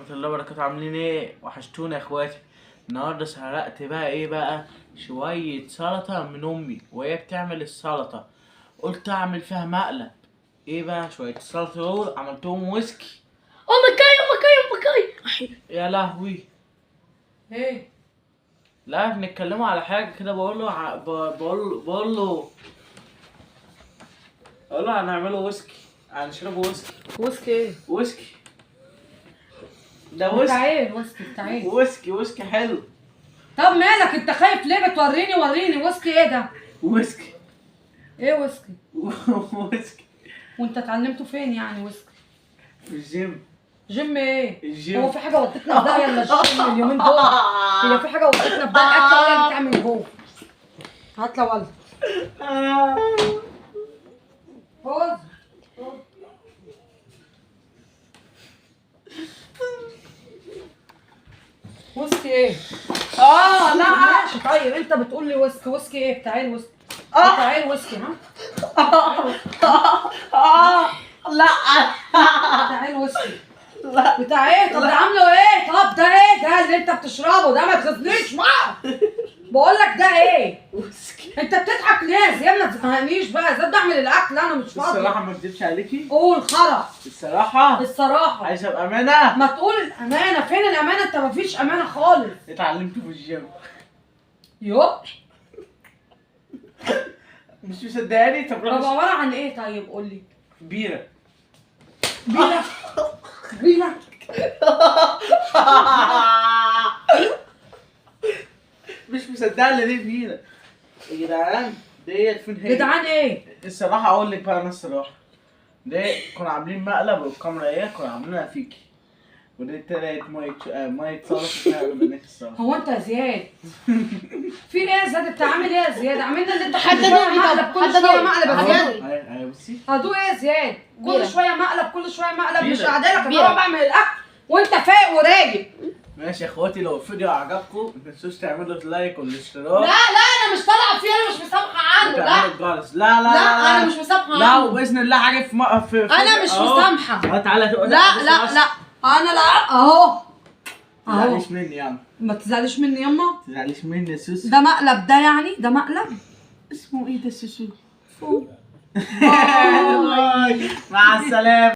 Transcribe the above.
ورحمة الله وبركاته. عاملين ايه؟ وحشتونا يا اخواتي. النهارده سرقت بقى ايه بقى؟ شوية سلطة من امي وهي بتعمل السلطة، قلت اعمل فيها مقلب. ايه بقى شوية السلطة دول عملتهم ويسكي. امك يا لهوي. ايه؟ لا بنتكلموا على حاجة كده، بقول له هنعمله ويسكي، هنشربه ويسكي. ويسكي ايه؟ ويسكي ده بتاع ويسكي. ايه الويسكي بتاع ايه؟ ويسكي حلو. طب مالك انت خايف ليه؟ وريني ويسكي ايه ده؟ ويسكي. ايه ويسكي؟ ويسكي وانت اتعلمته فين يعني ويسكي؟ في الجيم. جيم ايه؟ الجيم. هو في حاجه ودتنا في داهيه الا الجيم اليومين دول؟ هي في حاجه ودتنا في داهيه؟ هات لو اللي بتعمل جوه. هات لو والله. خد. ويسكي ايه؟ لا ماشي طيب انت بتقول لي ويسكي ايه؟ بتاع ايه الويسكي؟ بتاع ايه الويسكي ها؟ لا بتاع ايه الويسكي؟ بتاع ايه؟ طب ده عامله ايه؟ طب ده ايه ده اللي انت بتشربه ده؟ ما تخزنيش بقى. بقول لك ده ايه؟ ويسكي. انت بتضحك ليه يا زياد؟ ما تفهمنيش بقى، ازاي بعمل الاكل انا مش فاضي. الصراحة ما اكدبش عليكي. قول خرا. الصراحة عايزة بأمانة. ما تقول الامانة. فين الامانة؟ انت مفيش امانة خالص. اتعلمته في الجيم. يو مش مصدقاني؟ طب طب روح. عبارة عن ايه طيب؟ قول لي. بيرة. بيرة. بيرة. مش مصدقة ان دي بيرة يا جدعان. ديت فين هي؟ جدعان ايه؟ الصراحة أقول لك بقى أنا الصراحة، دي كنا عاملين مقلب والكاميرا إيه كنا عاملينها فيكي، ودي طلعت مية سلطة فيها منك الصراحة. هو انت يا زياد في ايه يا زياد؟ انت عامل ايه يا زياد؟ عاملنا اللي انت حد كل شوية نوعي مقلب، طب، كل حد شوية نوعي. مقلب يا أهو. زياد. أيوة بصي. هدوء ايه يا زياد؟ كل بيرة. شوية مقلب كل شوية مقلب، مش بيرة. هعدلك بيرة. انا بعمل الاكل وانت فايق ورايق. ماشي يا اخواتي، لو الفيديو عجبكم متنسوش تعملوا لايك لا والاشتراك. انا مش طالعة فيه، انا مش مسامحة عنه. لا وتعملوا الجرس. لا انا مش مسامحة لا، عنه. وباذن الله حاجه في انا مش أهو. مسامحة. تعالى تقول لا انا لا اهو. ما تزعليش مني يا عم. ما تزعليش مني يما. ما تزعليش مني يا سوسو. ده مقلب ده يعني؟ ده مقلب اسمه ايه ده سوسو؟ فوق. مع السلامه.